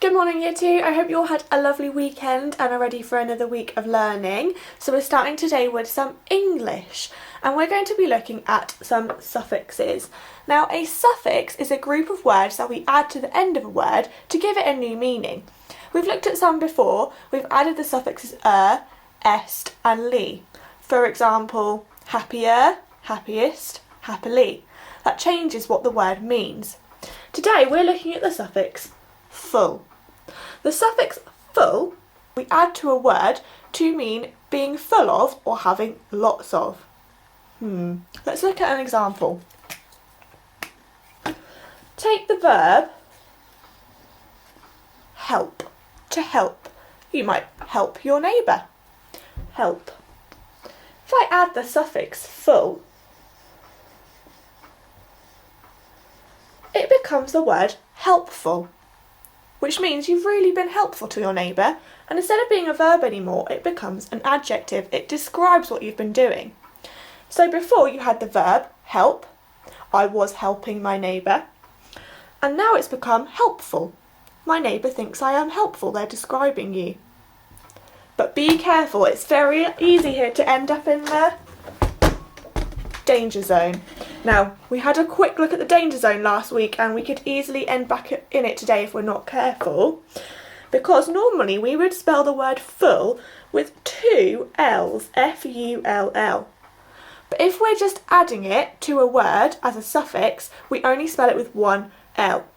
Good morning Year 2, I hope you all had a lovely weekend and are ready for another week of learning. So we're starting today with some English and we're going to be looking at some suffixes. Now a suffix is a group of words that we add to the end of a word to give it a new meaning. We've looked at some before, we've added the suffixes est and ly. For example, happier, happiest, happily. That changes what the word means. Today we're looking at the suffix full. The suffix full we add to a word to mean being full of or having lots of. Let's look at an example. Take the verb help, to help. You might help your neighbour. Help. If I add the suffix full, it becomes the word helpful, which means you've really been helpful to your neighbour, and instead of being a verb anymore, it becomes an adjective. It describes what you've been doing. So before you had the verb help, I was helping my neighbour, and now it's become helpful. My neighbour thinks I am helpful, they're describing you. But be careful, it's very easy here to end up in the danger zone. Now, we had a quick look at the danger zone last week and we could easily end back in it today if we're not careful, because normally we would spell the word full with two L's, F-U-L-L. But if we're just adding it to a word as a suffix, we only spell it with one L.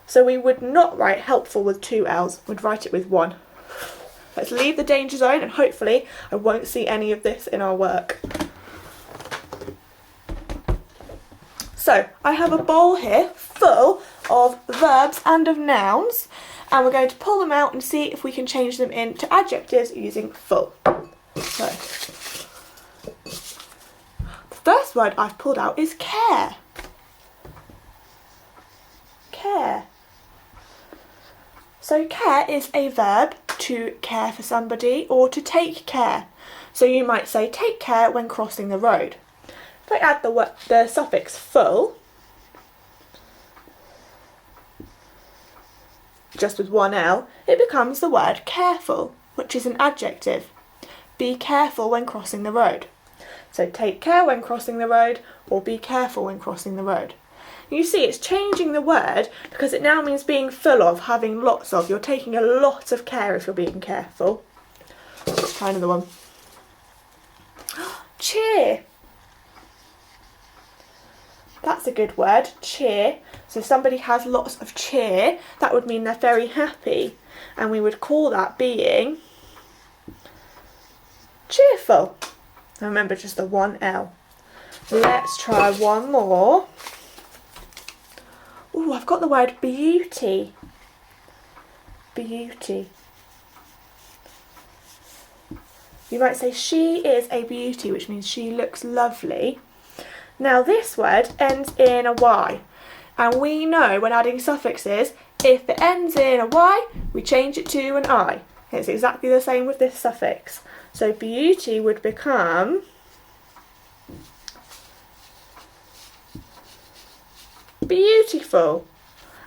So we would not write helpful with two L's, we'd write it with one. Let's leave the danger zone and hopefully I won't see any of this in our work. So I have a bowl here full of verbs and of nouns, and we're going to pull them out and see if we can change them into adjectives using full. So the first word I've pulled out is care. Care. So care is a verb to care for somebody or to take care. So you might say take care when crossing the road. If I add the suffix full, just with one L, it becomes the word careful, which is an adjective. Be careful when crossing the road. So take care when crossing the road, or be careful when crossing the road. You see, it's changing the word because it now means being full of, having lots of. You're taking a lot of care if you're being careful. Let's try another one. Cheer. That's a good word, cheer. So if somebody has lots of cheer, that would mean they're very happy. And we would call that being cheerful. Now remember, just the one L. Let's try one more. Oh, I've got the word beauty. Beauty. You might say she is a beauty, which means she looks lovely. Now this word ends in a Y, and we know when adding suffixes, if it ends in a Y, we change it to an I. It's exactly the same with this suffix. So beauty would become beautiful.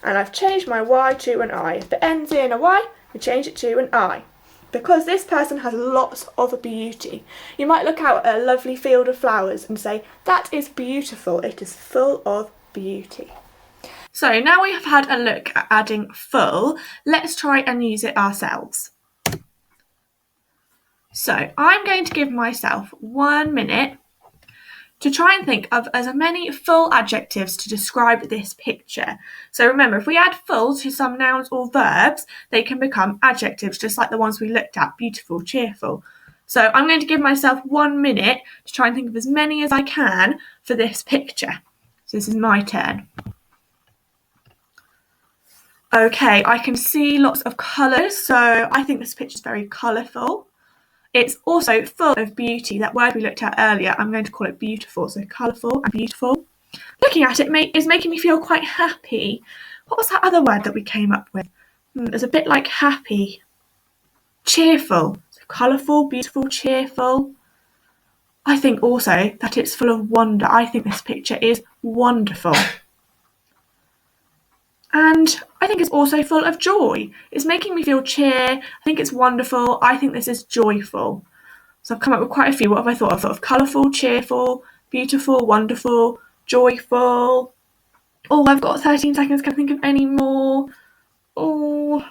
And I've changed my Y to an I. If it ends in a Y, we change it to an I. Because this person has lots of beauty. You might look out at a lovely field of flowers and say, that is beautiful, it is full of beauty. So now we have had a look at adding full, let's try and use it ourselves. So I'm going to give myself 1 minute to try and think of as many full adjectives to describe this picture. So remember, if we add full to some nouns or verbs, they can become adjectives, just like the ones we looked at, beautiful, cheerful. So I'm going to give myself 1 minute to try and think of as many as I can for this picture. So this is my turn. Okay, I can see lots of colours, so I think this picture is very colourful. It's also full of beauty. That word we looked at earlier, I'm going to call it beautiful. So colourful and beautiful. Looking at it is making me feel quite happy. What was that other word that we came up with? It's a bit like happy. Cheerful. So colourful, beautiful, cheerful. I think also that it's full of wonder. I think this picture is wonderful. And I think it's also full of joy. It's making me feel cheer. I think it's wonderful. I think this is joyful. So I've come up with quite a few. What have I thought of? I thought of colourful, cheerful, beautiful, wonderful, joyful. Oh, I've got 13 seconds. Can I think of any more? Oh,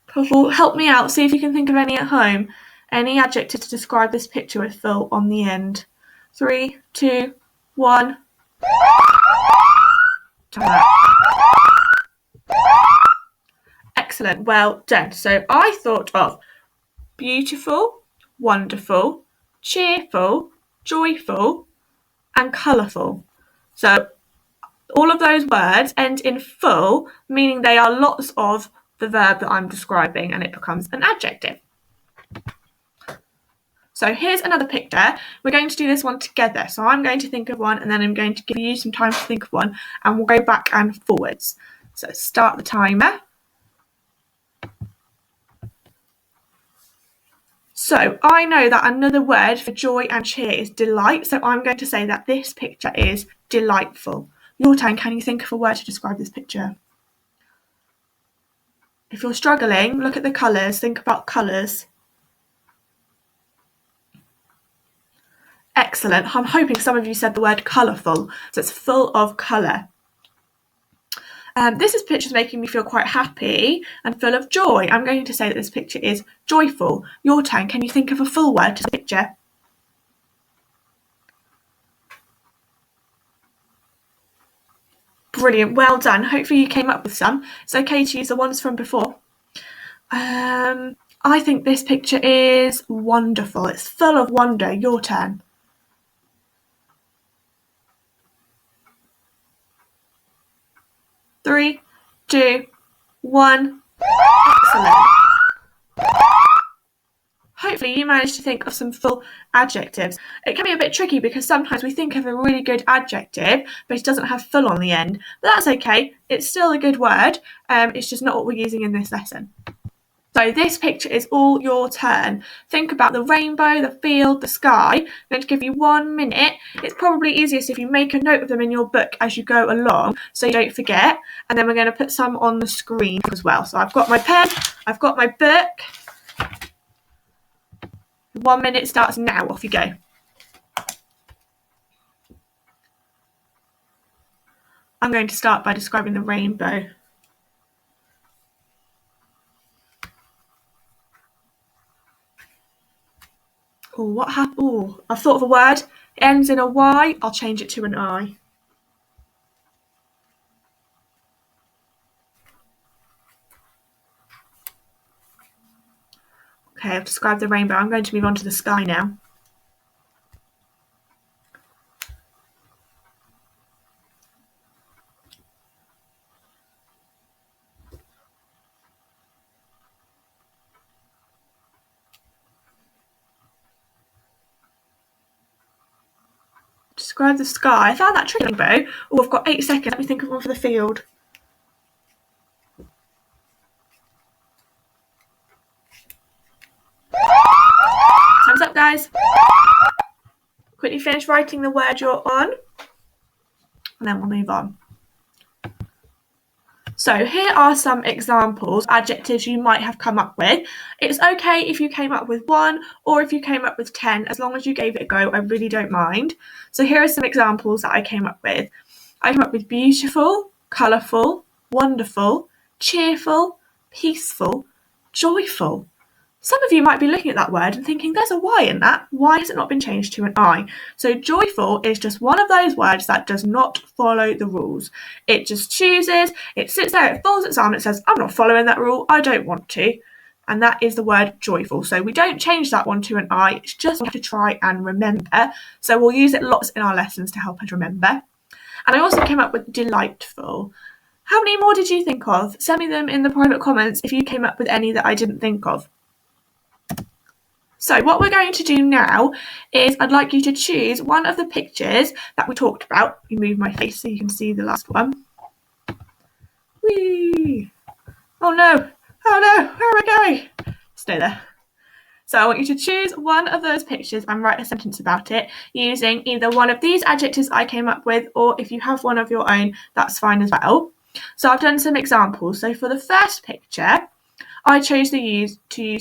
puzzle. Help me out. See if you can think of any at home. Any adjective to describe this picture with full on the end. 3, 2, 1. Excellent. Well done. So I thought of beautiful, wonderful, cheerful, joyful, and colourful. So all of those words end in full, meaning they are lots of the verb that I'm describing, and it becomes an adjective. So here's another picture. We're going to do this one together. So I'm going to think of one, and then I'm going to give you some time to think of one, and we'll go back and forwards. So start the timer. So I know that another word for joy and cheer is delight. So I'm going to say that this picture is delightful. Your turn. Can you think of a word to describe this picture? If you're struggling, look at the colours. Think about colours. Excellent. I'm hoping some of you said the word colourful. So it's full of colour. This picture is making me feel quite happy and full of joy. I'm going to say that this picture is joyful. Your turn. Can you think of a full word to the picture? Brilliant. Well done. Hopefully you came up with some. It's okay to use the ones from before. I think this picture is wonderful. It's full of wonder. Your turn. Three, two, one. Excellent. Hopefully you managed to think of some full adjectives. It can be a bit tricky because sometimes we think of a really good adjective, but it doesn't have full on the end. But that's okay. It's still a good word. It's just not what we're using in this lesson. So this picture is all your turn. Think about the rainbow, the field, the sky. I'm going to give you 1 minute. It's probably easiest if you make a note of them in your book as you go along so you don't forget. And then we're going to put some on the screen as well. So I've got my pen, I've got my book. 1 minute starts now. Off you go. I'm going to start by describing the rainbow. Oh, what happened? Oh, I've thought of a word. It ends in a Y. I'll change it to an I. Okay, I've described the rainbow. I'm going to move on to the sky now. Describe the sky. I found that tricky, rainbow. Oh, I've got 8 seconds. Let me think of one for the field. Time's up, guys. Quickly finish writing the word you're on, and then we'll move on. So here are some examples, adjectives you might have come up with. It's okay if you came up with 1 or if you came up with 10, as long as you gave it a go, I really don't mind. So here are some examples that I came up with. I came up with beautiful, colourful, wonderful, cheerful, peaceful, joyful. Some of you might be looking at that word and thinking, there's a Y in that. Why has it not been changed to an I? So joyful is just one of those words that does not follow the rules. It just chooses, it sits there, it folds its arm, it says, I'm not following that rule, I don't want to. And that is the word joyful. So we don't change that one to an I, it's just we have to try and remember. So we'll use it lots in our lessons to help us remember. And I also came up with delightful. How many more did you think of? Send me them in the private comments if you came up with any that I didn't think of. So what we're going to do now is I'd like you to choose one of the pictures that we talked about. Let me move my face so you can see the last one. Whee! Oh no! Oh no! Where am I going? Stay there. So I want you to choose one of those pictures and write a sentence about it using either one of these adjectives I came up with, or if you have one of your own, that's fine as well. So I've done some examples. So for the first picture, I chose to use two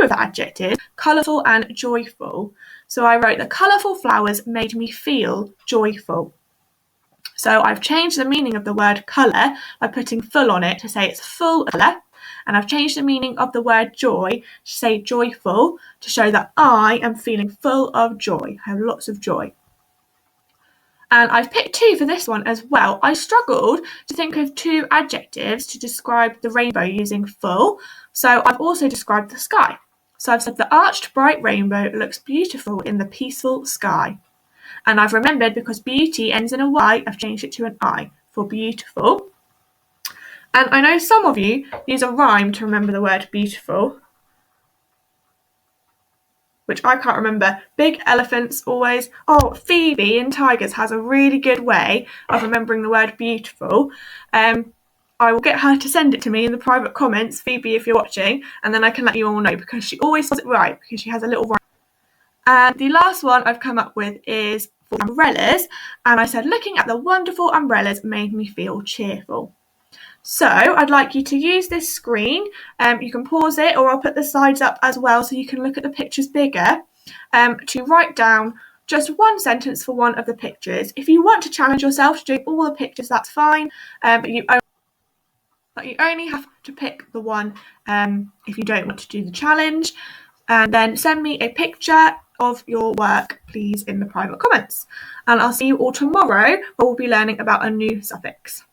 of the adjectives, colourful and joyful. So I wrote, the colourful flowers made me feel joyful. So I've changed the meaning of the word colour by putting full on it to say it's full of colour. And I've changed the meaning of the word joy to say joyful, to show that I am feeling full of joy. I have lots of joy. And I've picked two for this one as well. I struggled to think of two adjectives to describe the rainbow using full. So I've also described the sky. So I've said the arched bright rainbow looks beautiful in the peaceful sky. And I've remembered, because beauty ends in a Y, I've changed it to an I for beautiful. And I know some of you use a rhyme to remember the word beautiful, which I can't remember. Big elephants always. Oh, Phoebe in Tigers has a really good way of remembering the word beautiful. I will get her to send it to me in the private comments, Phoebe, if you're watching, and then I can let you all know, because she always does it right, because she has a little rhyme. And the last one I've come up with is for umbrellas, and I said, looking at the wonderful umbrellas made me feel cheerful. So I'd like you to use this screen. You can pause it, or I'll put the slides up as well so you can look at the pictures bigger, to write down just one sentence for one of the pictures. If you want to challenge yourself to do all the pictures, that's fine, but you only have to pick the one if you don't want to do the challenge. And then send me a picture of your work, please, in the private comments. And I'll see you all tomorrow, where we'll be learning about a new suffix.